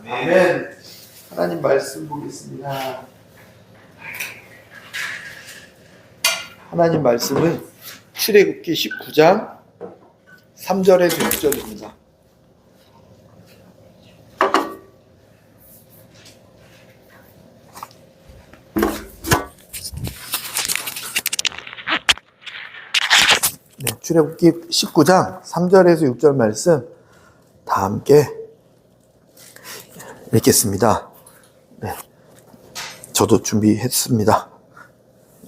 아멘. 하나님 말씀 보겠습니다. 하나님 말씀은 출애굽기 19장 3절에서 6절입니다. 네, 출애굽기 19장 3절에서 6절 말씀 다 함께 읽겠습니다. 네, 저도 준비했습니다.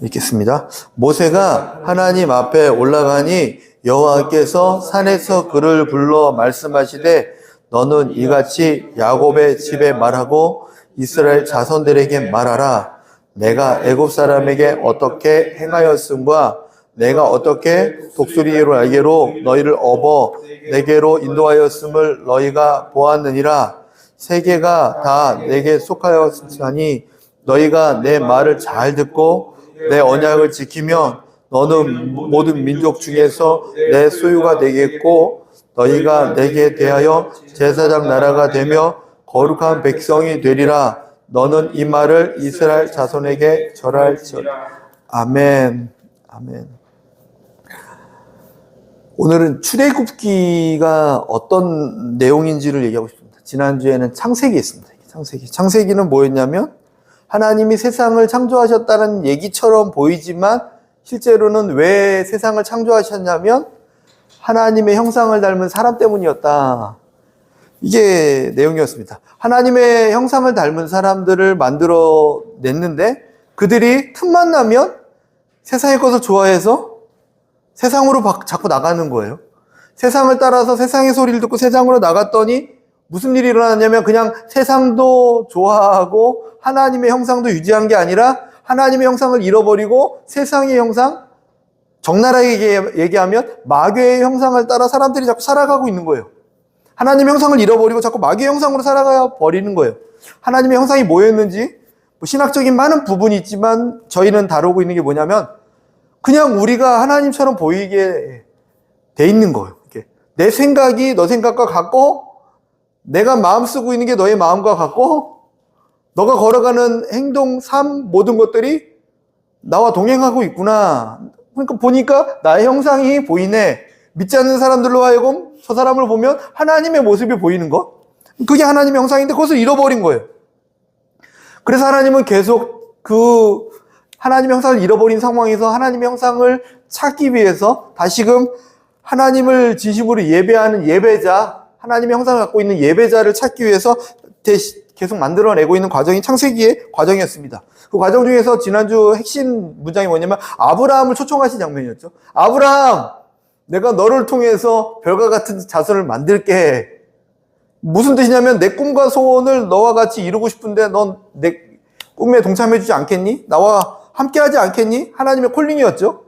읽겠습니다. 모세가 하나님 앞에 올라가니 여호와께서 산에서 그를 불러 말씀하시되 너는 이같이 야곱의 집에 말하고 이스라엘 자손들에게 말하라. 내가 애굽 사람에게 어떻게 행하였음과 내가 어떻게 독수리로 날개로 너희를 업어 내게로 인도하였음을 너희가 보았느니라. 세계가 다 내게 속하였으니 너희가 내 말을 잘 듣고 내 언약을 지키면 너는 모든 민족 중에서 내 소유가 되겠고 너희가 내게 대하여 제사장 나라가 되며 거룩한 백성이 되리라. 너는 이 말을 이스라엘 자손에게 절할지어다. 아멘. 아멘. 오늘은 출애굽기가 어떤 내용인지를 얘기하고 싶습니다. 지난주에는 창세기 했습니다. 창세기는 뭐였냐면 하나님이 세상을 창조하셨다는 얘기처럼 보이지만 실제로는 왜 세상을 창조하셨냐면 하나님의 형상을 닮은 사람 때문이었다. 이게 내용이었습니다. 하나님의 형상을 닮은 사람들을 만들어냈는데 그들이 틈만 나면 세상의 것을 좋아해서 세상으로 자꾸 나가는 거예요. 세상을 따라서 세상의 소리를 듣고 세상으로 나갔더니 무슨 일이 일어났냐면 그냥 세상도 좋아하고 하나님의 형상도 유지한 게 아니라 하나님의 형상을 잃어버리고 세상의 형상, 적나라하게 얘기하면 마귀의 형상을 따라 사람들이 자꾸 살아가고 있는 거예요. 하나님의 형상을 잃어버리고 자꾸 마귀의 형상으로 살아가 버리는 거예요. 하나님의 형상이 뭐였는지 신학적인 많은 부분이 있지만 저희는 다루고 있는 게 뭐냐면 그냥 우리가 하나님처럼 보이게 돼 있는 거예요. 이렇게. 내 생각이 너 생각과 같고 내가 마음 쓰고 있는 게 너의 마음과 같고 너가 걸어가는 행동, 삶 모든 것들이 나와 동행하고 있구나. 그러니까 보니까 나의 형상이 보이네. 믿지 않는 사람들로 하여금 저 사람을 보면 하나님의 모습이 보이는 것. 그게 하나님의 형상인데 그것을 잃어버린 거예요. 그래서 하나님은 계속 그 하나님의 형상을 잃어버린 상황에서 하나님의 형상을 찾기 위해서 다시금 하나님을 진심으로 예배하는 예배자, 하나님의 형상을 갖고 있는 예배자를 찾기 위해서 계속 만들어내고 있는 과정이 창세기의 과정이었습니다. 그 과정 중에서 지난주 핵심 문장이 뭐냐면 아브라함을 초청하신 장면이었죠. 아브라함, 내가 너를 통해서 별과 같은 자손을 만들게. 무슨 뜻이냐면 내 꿈과 소원을 너와 같이 이루고 싶은데 넌 내 꿈에 동참해주지 않겠니? 나와 함께하지 않겠니? 하나님의 콜링이었죠.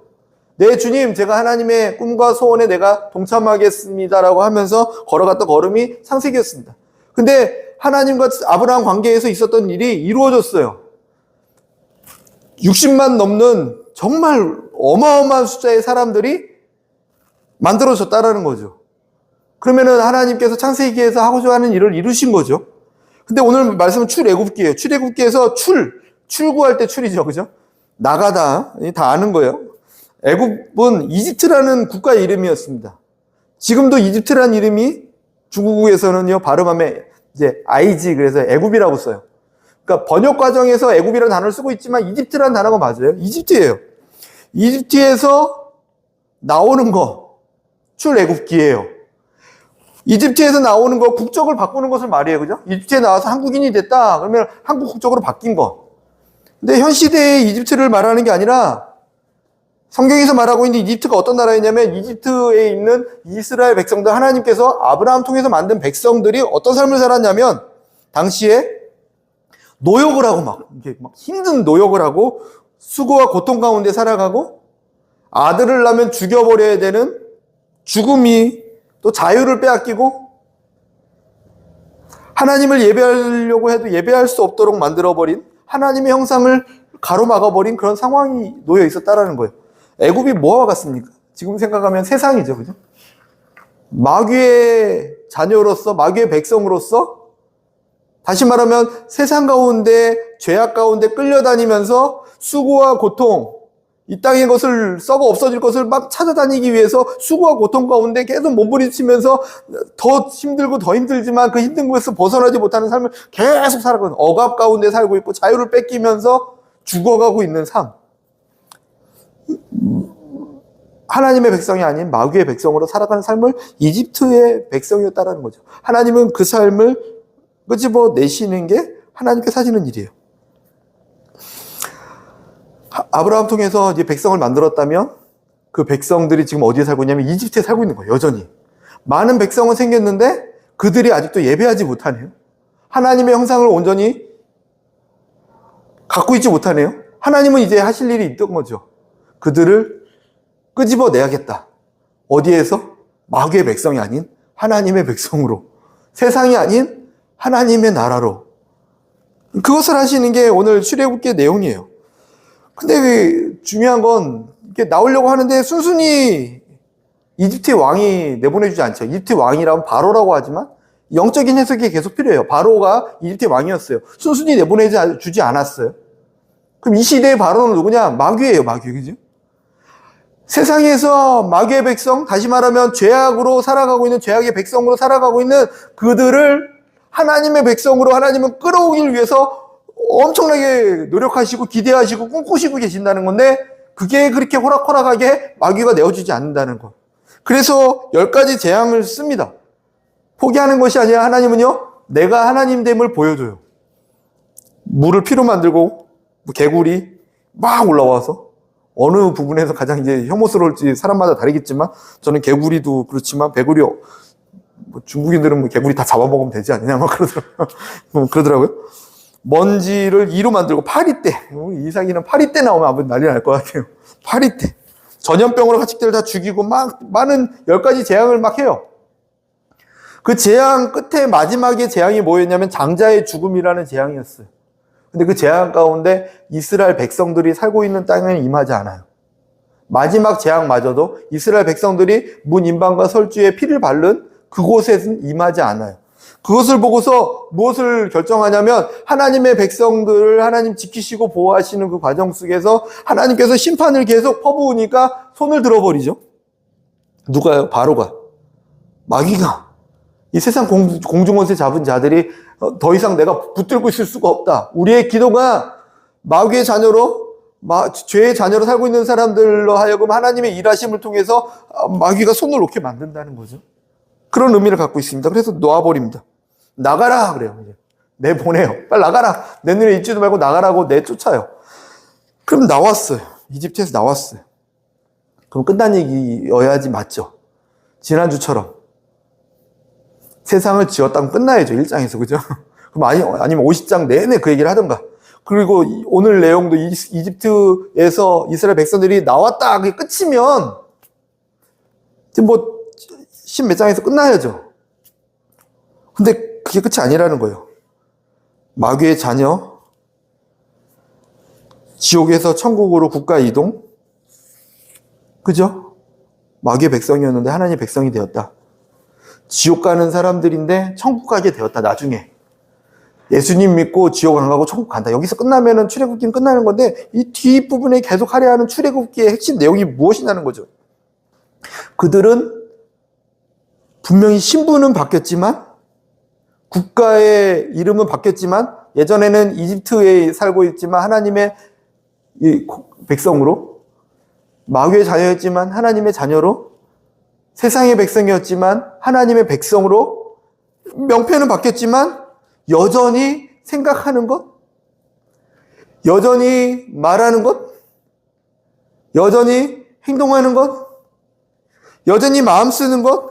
네, 주님, 제가 하나님의 꿈과 소원에 내가 동참하겠습니다라고 하면서 걸어갔던 걸음이 창세기였습니다. 근데 하나님과 아브라함 관계에서 있었던 일이 이루어졌어요. 60만 넘는 정말 어마어마한 숫자의 사람들이 만들어졌다라는 거죠. 그러면은 하나님께서 창세기에서 하고자 하는 일을 이루신 거죠. 근데 오늘 말씀은 출애굽기예요. 출애굽기에서 출구할 때 출이죠. 그죠? 나가다. 다 아는 거예요. 애굽은 이집트라는 국가 이름이었습니다. 지금도 이집트라는 이름이 중국에서는요, 발음하면 이제 IG, 그래서 애굽이라고 써요. 그러니까 번역 과정에서 애굽이라는 단어를 쓰고 있지만 이집트라는 단어가 맞아요. 이집트예요. 이집트에서 나오는 거, 출애굽기예요. 이집트에서 나오는 거, 국적을 바꾸는 것을 말이에요. 그죠? 이집트에 나와서 한국인이 됐다. 그러면 한국 국적으로 바뀐 거. 근데 현 시대의 이집트를 말하는 게 아니라 성경에서 말하고 있는 이집트가 어떤 나라였냐면 이집트에 있는 이스라엘 백성들, 하나님께서 아브라함 통해서 만든 백성들이 어떤 삶을 살았냐면 당시에 노역을 하고 막 힘든 노역을 하고 수고와 고통 가운데 살아가고 아들을 낳으면 죽여버려야 되는 죽음이 또 자유를 빼앗기고 하나님을 예배하려고 해도 예배할 수 없도록 만들어버린 하나님의 형상을 가로막아버린 그런 상황이 놓여 있었다라는 거예요. 애굽이 뭐와 같습니까? 지금 생각하면 세상이죠. 그죠? 마귀의 자녀로서, 마귀의 백성으로서 다시 말하면 세상 가운데 죄악 가운데 끌려다니면서 수고와 고통, 이 땅의 것을 썩어 없어질 것을 막 찾아다니기 위해서 수고와 고통 가운데 계속 몸부림치면서 더 힘들고 더 힘들지만 그 힘든 곳에서 벗어나지 못하는 삶을 계속 살아가는, 억압 가운데 살고 있고 자유를 뺏기면서 죽어가고 있는 삶. 하나님의 백성이 아닌 마귀의 백성으로 살아가는 삶을 이집트의 백성이었다라는 거죠. 하나님은 그 삶을 끄집어내시는 게 하나님께서 하시는 일이에요. 아브라함 통해서 이제 백성을 만들었다면 그 백성들이 지금 어디에 살고 있냐면 이집트에 살고 있는 거예요. 여전히. 많은 백성은 생겼는데 그들이 아직도 예배하지 못하네요. 하나님의 형상을 온전히 갖고 있지 못하네요. 하나님은 이제 하실 일이 있던 거죠. 그들을 끄집어내야겠다. 어디에서? 마귀의 백성이 아닌 하나님의 백성으로. 세상이 아닌 하나님의 나라로. 그것을 하시는 게 오늘 출애굽기의 내용이에요. 근데 중요한 건 이렇게 나오려고 하는데 순순히 이집트의 왕이 내보내주지 않죠. 이집트 왕이라면 바로라고 하지만 영적인 해석이 계속 필요해요. 바로가 이집트의 왕이었어요. 순순히 내보내주지 않았어요. 그럼 이 시대의 바로는 누구냐? 마귀예요, 마귀. 그죠? 세상에서 마귀의 백성, 다시 말하면 죄악으로 살아가고 있는, 죄악의 백성으로 살아가고 있는 그들을 하나님의 백성으로 하나님은 끌어오기 위해서 엄청나게 노력하시고 기대하시고 꿈꾸시고 계신다는 건데, 그게 그렇게 호락호락하게 마귀가 내어주지 않는다는 것. 그래서 10가지 재앙을 씁니다. 포기하는 것이 아니라 하나님은요, 내가 하나님됨을 보여줘요. 물을 피로 만들고 개구리 막 올라와서, 어느 부분에서 가장 이제 혐오스러울지 사람마다 다르겠지만, 저는 개구리도 그렇지만 개구리, 중국인들은 개구리 다 잡아먹으면 되지 않느냐 막 그러더라고요. 먼지를 이로 만들고, 파리떼, 이삭이는 파리떼 나오면 아무 난리 날 것 같아요. 파리떼, 전염병으로 가축들을 다 죽이고 막 많은 10가지 재앙을 막 해요. 그 재앙 끝에 마지막에 재앙이 뭐였냐면 장자의 죽음이라는 재앙이었어요. 근데 그 재앙 가운데 이스라엘 백성들이 살고 있는 땅에는 임하지 않아요. 마지막 재앙마저도 이스라엘 백성들이 문 임방과 설주에 피를 바른 그곳에는 임하지 않아요. 그것을 보고서 무엇을 결정하냐면, 하나님의 백성들을 하나님 지키시고 보호하시는 그 과정 속에서 하나님께서 심판을 계속 퍼부으니까 손을 들어버리죠. 누가요? 바로가. 마귀가. 이 세상 공중원세 잡은 자들이 더 이상 내가 붙들고 있을 수가 없다. 우리의 기도가 마귀의 자녀로, 죄의 자녀로 살고 있는 사람들로 하여금 하나님의 일하심을 통해서 마귀가 손을 놓게 만든다는 거죠. 그런 의미를 갖고 있습니다. 그래서 놓아버립니다. 나가라 그래요. 내보내요. 빨리 나가라. 내 눈에 있지도 말고 나가라고 내쫓아요. 그럼 나왔어요. 이집트에서 나왔어요. 그럼 끝난 얘기여야지 맞죠. 지난주처럼 세상을 지었다면 끝나야죠. 1장에서. 그죠? 그럼 아니면 50장 내내 그 얘기를 하던가. 그리고 오늘 내용도 이집트에서 이스라엘 백성들이 나왔다. 그게 끝이면 지금 뭐 10몇 장에서 끝나야죠. 근데 그게 끝이 아니라는 거예요. 마귀의 자녀, 지옥에서 천국으로 국가 이동. 그죠? 마귀의 백성이었는데 하나님의 백성이 되었다. 지옥 가는 사람들인데 천국 가게 되었다. 나중에 예수님 믿고 지옥 안 가고 천국 간다. 여기서 끝나면은 출애굽기는 끝나는 건데, 이 뒷부분에 계속 하려 하는 출애굽기의 핵심 내용이 무엇이냐는 거죠. 그들은 분명히 신분은 바뀌었지만, 국가의 이름은 바뀌었지만, 예전에는 이집트에 살고 있지만 하나님의 백성으로, 마귀의 자녀였지만 하나님의 자녀로, 세상의 백성이었지만 하나님의 백성으로, 명패는 바뀌었지만 여전히 생각하는 것, 여전히 말하는 것, 여전히 행동하는 것, 여전히 마음 쓰는 것,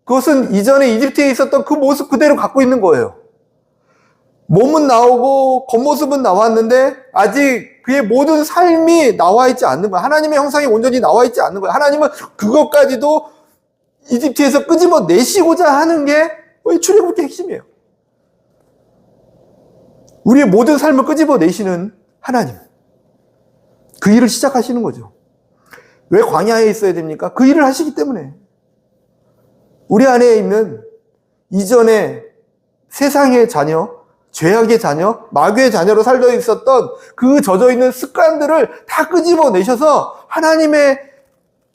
그것은 이전에 이집트에 있었던 그 모습 그대로 갖고 있는 거예요. 몸은 나오고 겉모습은 나왔는데 아직 그의 모든 삶이 나와 있지 않는 거예요. 하나님의 형상이 온전히 나와 있지 않는 거예요. 하나님은 그것까지도 이집트에서 끄집어내시고자 하는 게 출애굽기의 핵심이에요. 우리의 모든 삶을 끄집어내시는 하나님. 그 일을 시작하시는 거죠. 왜 광야에 있어야 됩니까? 그 일을 하시기 때문에. 우리 안에 있는 이전의 세상의 자녀, 죄악의 자녀, 마귀의 자녀로 살려 있었던 그 젖어 있는 습관들을 다 끄집어내셔서 하나님의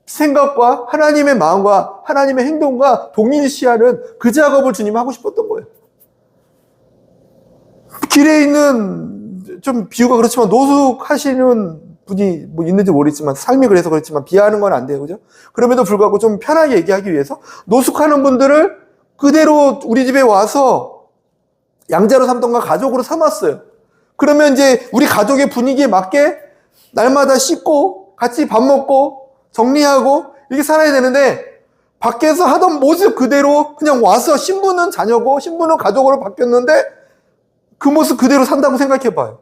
생각과 하나님의 마음과 하나님의 행동과 동일시하는 그 작업을 주님이 하고 싶었던 거예요. 길에 있는, 좀 비유가 그렇지만 노숙하시는 분이 뭐 있는지 모르겠지만, 삶이 그래서 그렇지만 비하하는 건 안 돼요. 그죠? 그럼에도 불구하고 좀 편하게 얘기하기 위해서 노숙하는 분들을 그대로 우리 집에 와서 양자로 삼던가 가족으로 삼았어요. 그러면 이제 우리 가족의 분위기에 맞게 날마다 씻고 같이 밥 먹고 정리하고 이렇게 살아야 되는데, 밖에서 하던 모습 그대로 그냥 와서 신부는 자녀고 신부는 가족으로 바뀌었는데 그 모습 그대로 산다고 생각해 봐요.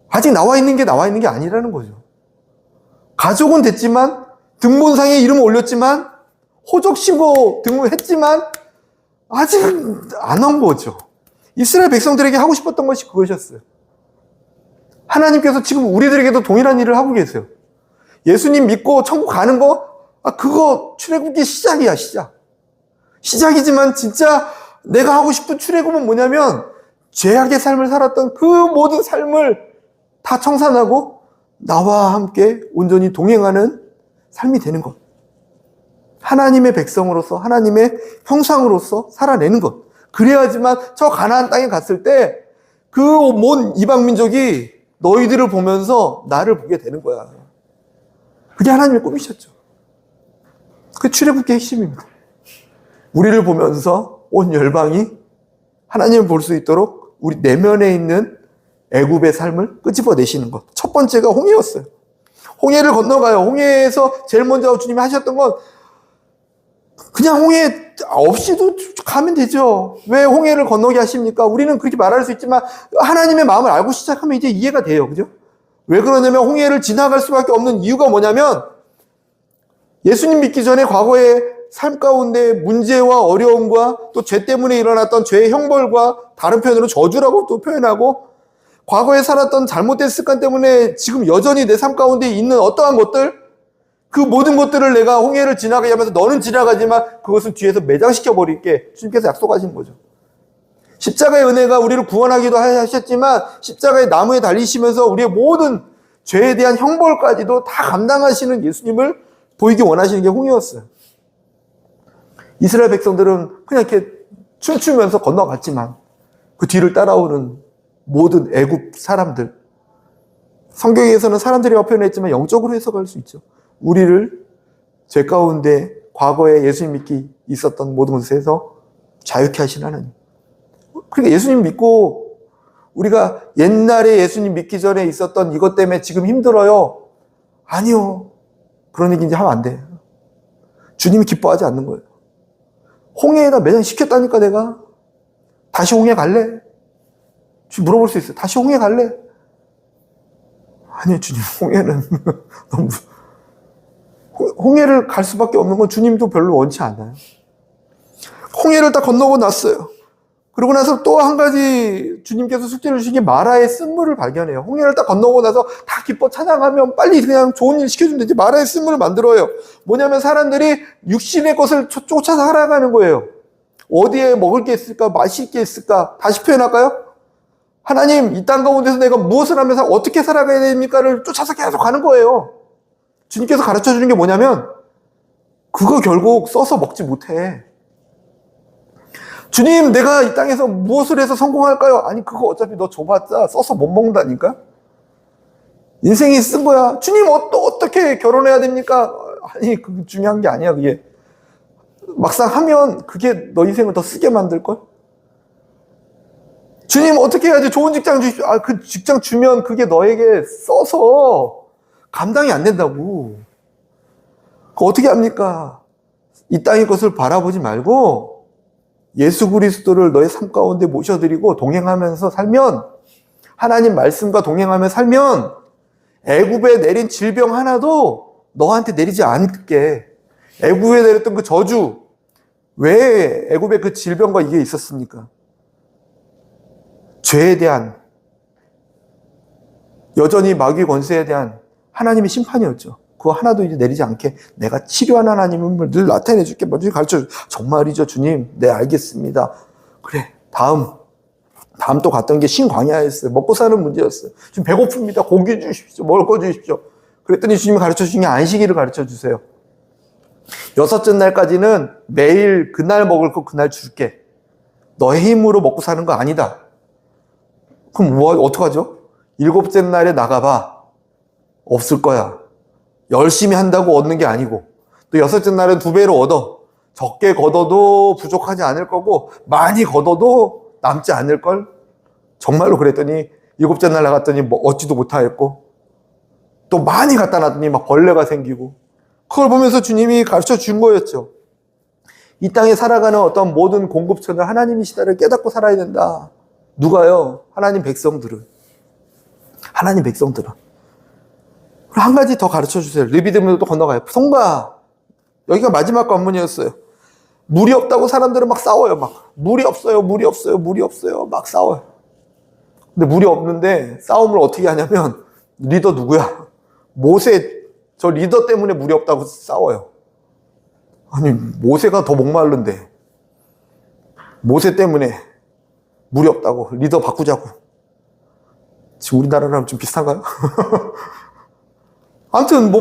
아직 나와 있는 게 아니라는 거죠. 가족은 됐지만, 등본상에 이름을 올렸지만, 호적신고 등록했지만 아직 안 한 거죠. 이스라엘 백성들에게 하고 싶었던 것이 그것이었어요. 하나님께서 지금 우리들에게도 동일한 일을 하고 계세요. 예수님 믿고 천국 가는 거, 그거 출애굽기 시작이야, 시작. 시작이지만 진짜 내가 하고 싶은 출애굽은 뭐냐면 죄악의 삶을 살았던 그 모든 삶을 다 청산하고 나와 함께 온전히 동행하는 삶이 되는 것. 하나님의 백성으로서, 하나님의 형상으로서 살아내는 것. 그래야지만 저 가나안 땅에 갔을 때 그 온 이방 민족이 너희들을 보면서 나를 보게 되는 거야. 그게 하나님의 꿈이셨죠. 그게 출애굽기의 핵심입니다. 우리를 보면서 온 열방이 하나님을 볼 수 있도록 우리 내면에 있는 애굽의 삶을 끄집어내시는 것. 첫 번째가 홍해였어요. 홍해를 건너가요. 홍해에서 제일 먼저 주님이 하셨던 건 그냥 홍해 없이도 가면 되죠. 왜 홍해를 건너게 하십니까? 우리는 그렇게 말할 수 있지만 하나님의 마음을 알고 시작하면 이제 이해가 돼요. 그죠? 왜 그러냐면 홍해를 지나갈 수밖에 없는 이유가 뭐냐면 예수님 믿기 전에 과거의 삶 가운데 문제와 어려움과 또 죄 때문에 일어났던 죄의 형벌과 다른 표현으로 저주라고 또 표현하고 과거에 살았던 잘못된 습관 때문에 지금 여전히 내 삶 가운데 있는 어떠한 것들, 그 모든 것들을 내가 홍해를 지나가게 하면서 너는 지나가지만 그것을 뒤에서 매장시켜 버릴게 주님께서 약속하시는 거죠. 십자가의 은혜가 우리를 구원하기도 하셨지만 십자가의 나무에 달리시면서 우리의 모든 죄에 대한 형벌까지도 다 감당하시는 예수님을 보이기 원하시는 게 홍해였어요. 이스라엘 백성들은 그냥 이렇게 춤추면서 건너갔지만 그 뒤를 따라오는 모든 애굽 사람들, 성경에서는 사람들이라고 표현했지만 영적으로 해석할 수 있죠. 우리를 죄 가운데 과거에 예수님 믿기 있었던 모든 것에서 자유케 하신 하나님. 그러니까 예수님 믿고 우리가 옛날에 예수님 믿기 전에 있었던 이것 때문에 지금 힘들어요. 아니요. 그런 얘기 이제 하면 안 돼. 주님이 기뻐하지 않는 거예요. 홍해에다 매장시켰다니까 내가. 다시 홍해 갈래? 주님 물어볼 수 있어요. 다시 홍해 갈래? 아니요, 주님. 홍해는 너무 홍해를 갈 수밖에 없는 건 주님도 별로 원치 않아요. 홍해를 다 건너고 났어요. 그러고 나서 또 한 가지 주님께서 숙제를 주신 게 마라의 쓴물을 발견해요. 홍해를 다 건너고 나서 다 기뻐 찬양하면 빨리 그냥 좋은 일 시켜주면 되지. 마라의 쓴물을 만들어요. 뭐냐면 사람들이 육신의 것을 쫓아서 살아가는 거예요. 어디에 먹을 게 있을까? 마실 게 있을까? 다시 표현할까요? 하나님, 이 땅 가운데서 내가 무엇을 하면서 어떻게 살아가야 됩니까를 쫓아서 계속 가는 거예요. 주님께서 가르쳐 주는 게 뭐냐면 그거 결국 써서 먹지 못해. 주님, 내가 이 땅에서 무엇을 해서 성공할까요? 아니, 그거 어차피 너 줘봤자 써서 못 먹는다니까? 인생이 쓴 거야. 주님, 어떻게 결혼해야 됩니까? 아니, 그게 중요한 게 아니야, 그게. 막상 하면 그게 너 인생을 더 쓰게 만들걸? 주님, 어떻게 해야지 좋은 직장 주십시오. 그 직장 주면 그게 너에게 써서 감당이 안 된다고. 그거 어떻게 합니까? 이 땅의 것을 바라보지 말고 예수 그리스도를 너의 삶 가운데 모셔드리고 동행하면서 살면, 하나님 말씀과 동행하며 살면 애굽에 내린 질병 하나도 너한테 내리지 않게. 애굽에 내렸던 그 저주, 왜 애굽에 그 질병과 이게 있었습니까? 죄에 대한, 여전히 마귀 권세에 대한 하나님의 심판이었죠. 그거 하나도 이제 내리지 않게 내가 치료하는 하나님을 늘 나타내 줄게. 먼저 가르쳐 줘. 정말이죠, 주님. 네, 알겠습니다. 그래, 다음. 다음 또 갔던 게 신광야였어요. 먹고 사는 문제였어요. 지금 배고픕니다. 고기 주십시오. 먹을 거 주십시오. 그랬더니 주님이 가르쳐 주신 게 안식일을 가르쳐 주세요. 여섯째 날까지는 매일 그날 먹을 거 그날 줄게. 너의 힘으로 먹고 사는 거 아니다. 그럼 어떡하죠? 일곱째 날에 나가봐. 없을 거야. 열심히 한다고 얻는 게 아니고, 또 여섯째 날은 2배로 얻어. 적게 걷어도 부족하지 않을 거고, 많이 걷어도 남지 않을 걸. 정말로 그랬더니 일곱째 날 나갔더니 뭐 얻지도 못하였고, 또 많이 갖다 놨더니 막 벌레가 생기고, 그걸 보면서 주님이 가르쳐 준 거였죠. 이 땅에 살아가는 어떤 모든 공급처는 하나님이시다를 깨닫고 살아야 된다. 누가요? 하나님 백성들은. 하나님 백성들은. 한 가지 더 가르쳐 주세요. 르비딤으로 또 건너가요. 송가. 여기가 마지막 관문이었어요. 물이 없다고 사람들은 막 싸워요. 막 물이 없어요. 물이 없어요. 물이 없어요. 막 싸워요. 근데 물이 없는데 싸움을 어떻게 하냐면 리더 누구야? 모세. 저 리더 때문에 물이 없다고 싸워요. 아니 모세가 더 목마른데 모세 때문에 물이 없다고 리더 바꾸자고. 지금 우리나라랑 좀 비슷한가요? 아무튼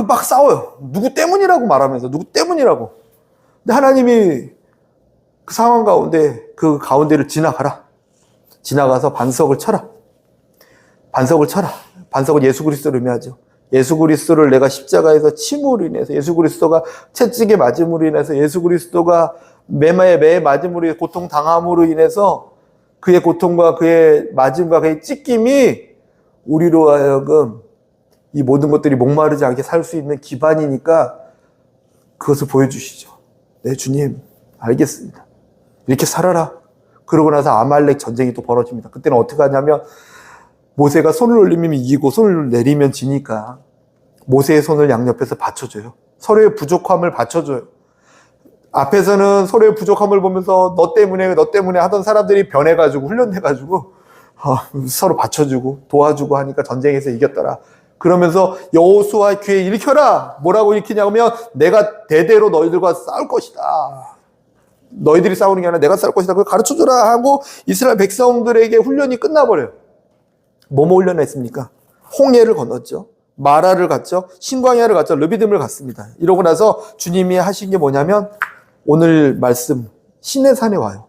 막 싸워요. 누구 때문이라고 말하면서 누구 때문이라고. 근데 하나님이 그 상황 가운데 그 가운데를 지나가라. 지나가서 반석을 쳐라. 반석을 쳐라. 반석은 예수 그리스도를 의미하죠. 예수 그리스도를 내가 십자가에서 침으로 인해서, 예수 그리스도가 채찍에 맞음으로 인해서, 예수 그리스도가 매에 맞음으로 인해서 고통 당함으로 인해서 그의 고통과 그의 맞음과 그의 찢김이 우리로 하여금 이 모든 것들이 목마르지 않게 살 수 있는 기반이니까 그것을 보여주시죠. 네, 주님, 알겠습니다. 이렇게 살아라. 그러고 나서 아말렉 전쟁이 또 벌어집니다. 그때는 어떻게 하냐면 모세가 손을 올리면 이기고 손을 내리면 지니까 모세의 손을 양옆에서 받쳐줘요. 서로의 부족함을 받쳐줘요. 앞에서는 서로의 부족함을 보면서 너 때문에 하던 사람들이 변해가지고 훈련돼가지고 서로 받쳐주고 도와주고 하니까 전쟁에서 이겼더라. 그러면서 여호수아 귀에 일켜라. 뭐라고 일키냐면 내가 대대로 너희들과 싸울 것이다. 너희들이 싸우는 게 아니라 내가 싸울 것이다. 그걸 가르쳐줘라 하고 이스라엘 백성들에게 훈련이 끝나버려요. 뭐뭐 훈련을 했습니까? 홍해를 건넜죠. 마라를 갔죠. 신광야를 갔죠. 르비딤을 갔습니다. 이러고 나서 주님이 하신 게 뭐냐면 오늘 말씀 시내산에 와요.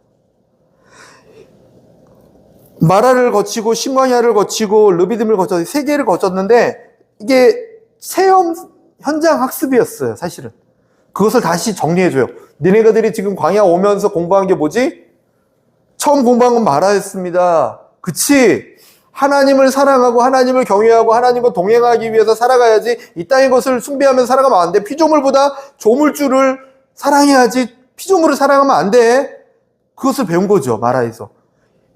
마라를 거치고 신광야를 거치고 르비딤을 거쳐서 3개를 거쳤는데 이게 체험 현장 학습이었어요. 사실은. 그것을 다시 정리해줘요. 니네가들이 지금 광야 오면서 공부한 게 뭐지? 처음 공부한 건 마라였습니다. 그치? 하나님을 사랑하고 하나님을 경외하고 하나님과 동행하기 위해서 살아가야지. 이 땅의 것을 숭배하면서 살아가면 안 돼. 피조물보다 조물주를 사랑해야지. 피조물을 사랑하면 안 돼. 그것을 배운 거죠. 마라에서.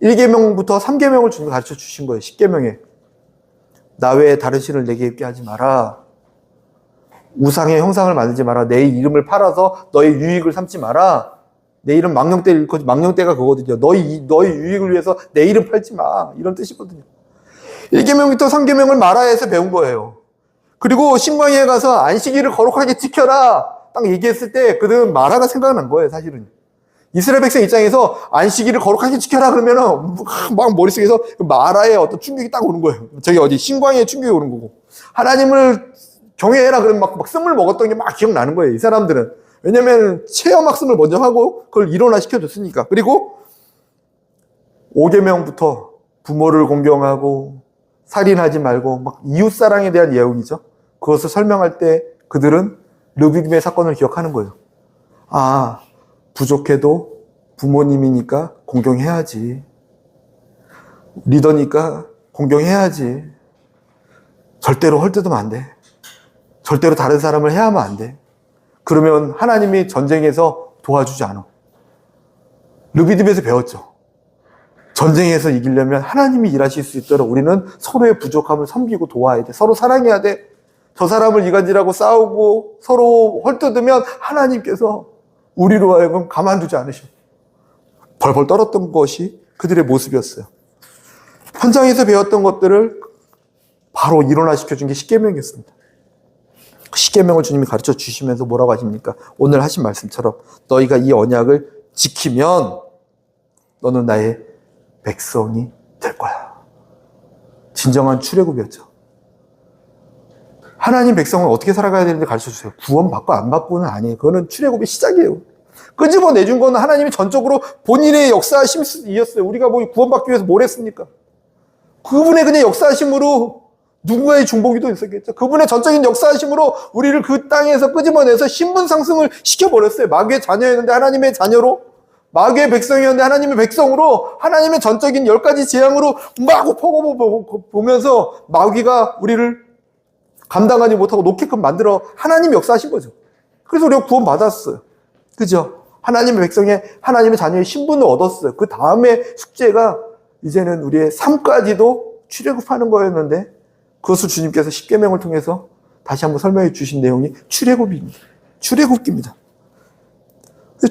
1계명부터 3계명을 주님 가르쳐 주신 거예요. 10계명에. 나 외에 다른 신을 내게 입게 하지 마라. 우상의 형상을 만들지 마라. 내 이름을 팔아서 너의 유익을 삼지 마라. 내 이름 망령대가 그거거든요. 너의 유익을 위해서 내 이름 팔지 마. 이런 뜻이거든요. 1계명부터 3계명을 마라에서 배운 거예요. 그리고 신광야에 가서 안식일을 거룩하게 지켜라. 딱 얘기했을 때 그들은 마라가 생각난 거예요. 사실은. 이스라엘 백성 입장에서 안식일을 거룩하게 지켜라 그러면은 막 머릿속에서 마라의 어떤 충격이 딱 오는 거예요. 저기 어디 신광야의 충격이 오는 거고. 하나님을 경외해라 그러면 막 씀을 먹었던 게 막 기억나는 거예요. 이 사람들은. 왜냐면 체험 학습을 먼저 하고 그걸 일원화 시켜줬으니까. 그리고 5계명부터 부모를 공경하고 살인하지 말고 막 이웃사랑에 대한 예언이죠. 그것을 설명할 때 그들은 르비딤의 사건을 기억하는 거예요. 아, 부족해도 부모님이니까 공경해야지. 리더니까 공경해야지. 절대로 헐뜯으면 안 돼. 절대로 다른 사람을 해하면 안 돼. 그러면 하나님이 전쟁에서 도와주지 않아. 르비딤에서 배웠죠. 전쟁에서 이기려면 하나님이 일하실 수 있도록 우리는 서로의 부족함을 섬기고 도와야 돼. 서로 사랑해야 돼. 저 사람을 이간질하고 싸우고 서로 헐뜯으면 하나님께서 우리로 하여금 가만두지 않으셔. 벌벌 떨었던 것이 그들의 모습이었어요. 현장에서 배웠던 것들을 바로 일원화시켜준 게 십계명이었습니다. 십계명을 주님이 가르쳐 주시면서 뭐라고 하십니까? 오늘 하신 말씀처럼 너희가 이 언약을 지키면 너는 나의 백성이 될 거야. 진정한 출애굽이었죠. 하나님 백성은 어떻게 살아가야 되는지 가르쳐주세요. 구원 받고 안 받고는 아니에요. 그거는 출애굽의 시작이에요. 끄집어내준 거는 하나님이 전적으로 본인의 역사하심이었어요. 우리가 뭐 구원받기 위해서 뭘 했습니까? 그분의 그냥 역사하심으로 누군가의 중보기도 있었겠죠. 그분의 전적인 역사하심으로 우리를 그 땅에서 끄집어내서 신분 상승을 시켜버렸어요. 마귀의 자녀였는데 하나님의 자녀로, 마귀의 백성이었는데 하나님의 백성으로, 하나님의 전적인 10가지 재앙으로 막 퍼보면서 마귀가 우리를 감당하지 못하고 놓게끔 만들어 하나님이 역사하신 거죠. 그래서 우리가 구원 받았어요. 그죠? 하나님의 백성의, 하나님의 자녀의 신분을 얻었어요. 그 다음에 숙제가 이제는 우리의 삶까지도 출애굽하는 거였는데, 그것을 주님께서 십계명을 통해서 다시 한번 설명해 주신 내용이 출애굽입니다. 출애굽기입니다.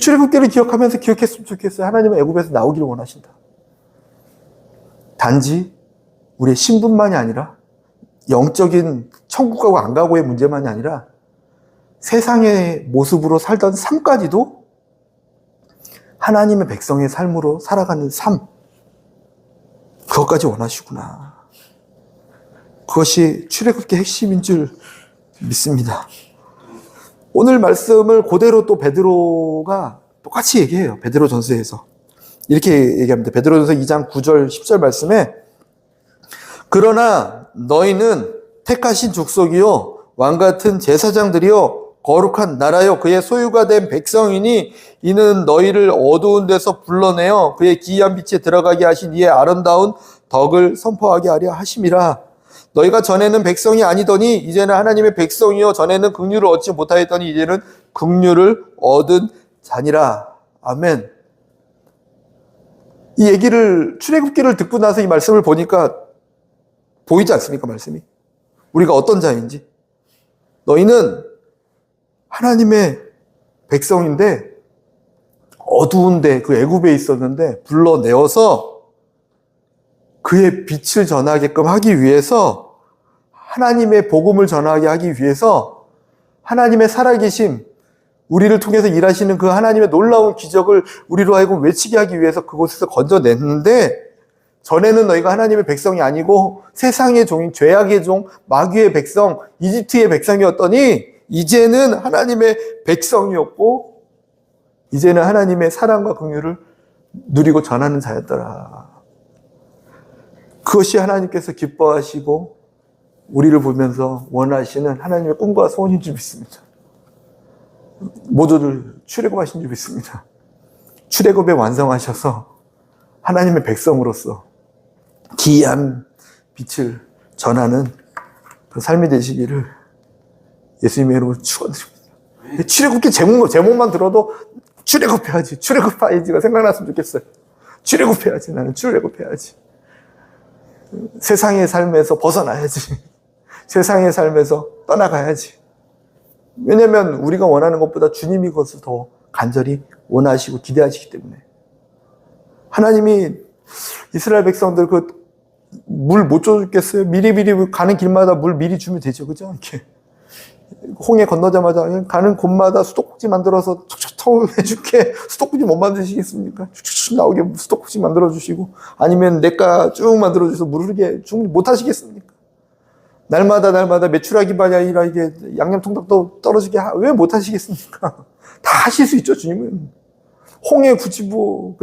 출애굽기를 기억하면서 기억했으면 좋겠어요. 하나님은 애굽에서 나오기를 원하신다. 단지 우리의 신분만이 아니라 영적인 천국 가고 안 가고의 문제만이 아니라 세상의 모습으로 살던 삶까지도 하나님의 백성의 삶으로 살아가는 삶, 그것까지 원하시구나. 그것이 출애굽기의 핵심인 줄 믿습니다. 오늘 말씀을 그대로 또 베드로가 똑같이 얘기해요. 베드로전서에서 이렇게 얘기합니다. 베드로전서 2장 9절 10절 말씀에 그러나 너희는 택하신 족속이요 왕같은 제사장들이요 거룩한 나라요 그의 소유가 된 백성이니 이는 너희를 어두운 데서 불러내어 그의 기이한 빛에 들어가게 하신 이의 아름다운 덕을 선포하게 하려 하심이라. 너희가 전에는 백성이 아니더니 이제는 하나님의 백성이요 전에는 긍휼을 얻지 못하였더니 이제는 긍휼을 얻은 자니라. 아멘. 이 얘기를 출애굽기를 듣고 나서 이 말씀을 보니까 보이지 않습니까? 말씀이 우리가 어떤 자인지. 너희는 하나님의 백성인데 어두운데 그 애굽에 있었는데 불러내어서 그의 빛을 전하게끔 하기 위해서, 하나님의 복음을 전하게 하기 위해서 하나님의 살아계심, 우리를 통해서 일하시는 그 하나님의 놀라운 기적을 우리로 하여금 외치게 하기 위해서 그곳에서 건져냈는데, 전에는 너희가 하나님의 백성이 아니고 세상의 종인 죄악의 종, 마귀의 백성, 이집트의 백성이었더니 이제는 하나님의 백성이었고 이제는 하나님의 사랑과 긍휼을 누리고 전하는 자였더라. 그것이 하나님께서 기뻐하시고 우리를 보면서 원하시는 하나님의 꿈과 소원인 줄 믿습니다. 모두를 출애굽하신 줄 믿습니다. 출애굽에 완성하셔서 하나님의 백성으로서 기이한 빛을 전하는 그 삶이 되시기를 예수님의 이름으로 축원드립니다. 출애굽기 제목만 들어도 출애굽해야지, 출애굽해야지가 생각났으면 좋겠어요. 출애굽해야지, 나는 출애굽해야지. 세상의 삶에서 벗어나야지. 세상의 삶에서 떠나가야지. 왜냐하면 우리가 원하는 것보다 주님이 그것을 더 간절히 원하시고 기대하시기 때문에. 하나님이 이스라엘 백성들 그 물 못 줘줬겠어요? 미리미리 가는 길마다 물 미리 주면 되죠. 그죠? 이렇게. 홍해 건너자마자 가는 곳마다 수도꼭지 만들어서 척척 해줄게. 수도꼭지 못 만드시겠습니까? 쭉쭉 나오게 수도꼭지 만들어주시고, 아니면 냇가 쭉 만들어주셔서 물 흐르게 쭉 못 하시겠습니까? 날마다 메추라기만이 아니라 이게 양념통닭도 떨어지게 왜 못 하시겠습니까? 다 하실 수 있죠, 주님은. 홍해 굳이 뭐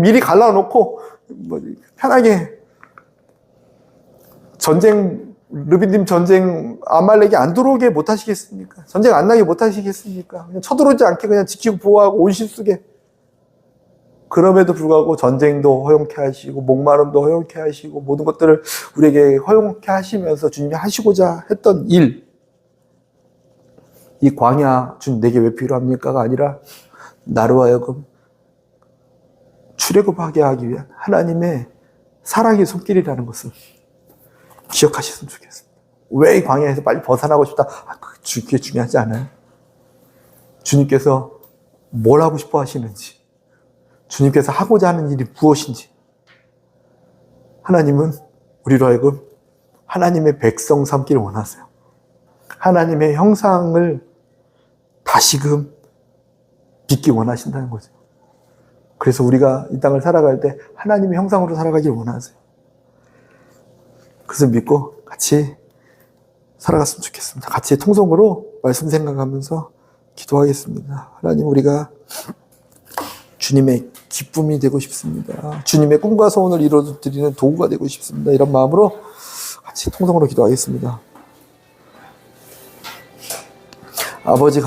미리 갈라놓고 편하게 르비딤 전쟁 아말렉이 안 들어오게 못 하시겠습니까? 전쟁 안 나게 못 하시겠습니까? 그냥 쳐들어오지 않게 그냥 지키고 보호하고 온실 속에. 그럼에도 불구하고 전쟁도 허용케 하시고 목마름도 허용케 하시고 모든 것들을 우리에게 허용케 하시면서 주님이 하시고자 했던 일, 이 광야 주님 내게 왜 필요합니까가 아니라 나로 하여금 출애굽하게 하기 위한 하나님의 사랑의 손길이라는 것을 기억하셨으면 좋겠습니다. 왜 이 광야에서 빨리 벗어나고 싶다? 그게 중요하지 않아요. 주님께서 뭘 하고 싶어 하시는지, 주님께서 하고자 하는 일이 무엇인지, 하나님은 우리로 하여금 하나님의 백성 삼기를 원하세요. 하나님의 형상을 다시금 믿기 원하신다는 거죠. 그래서 우리가 이 땅을 살아갈 때 하나님의 형상으로 살아가길 원하세요. 그래서 믿고 같이 살아갔으면 좋겠습니다. 같이 통성으로 말씀 생각하면서 기도하겠습니다. 하나님, 우리가 주님의 기쁨이 되고 싶습니다. 주님의 꿈과 소원을 이루어드리는 도구가 되고 싶습니다. 이런 마음으로 같이 통성으로 기도하겠습니다. 아버지, 감사합니다.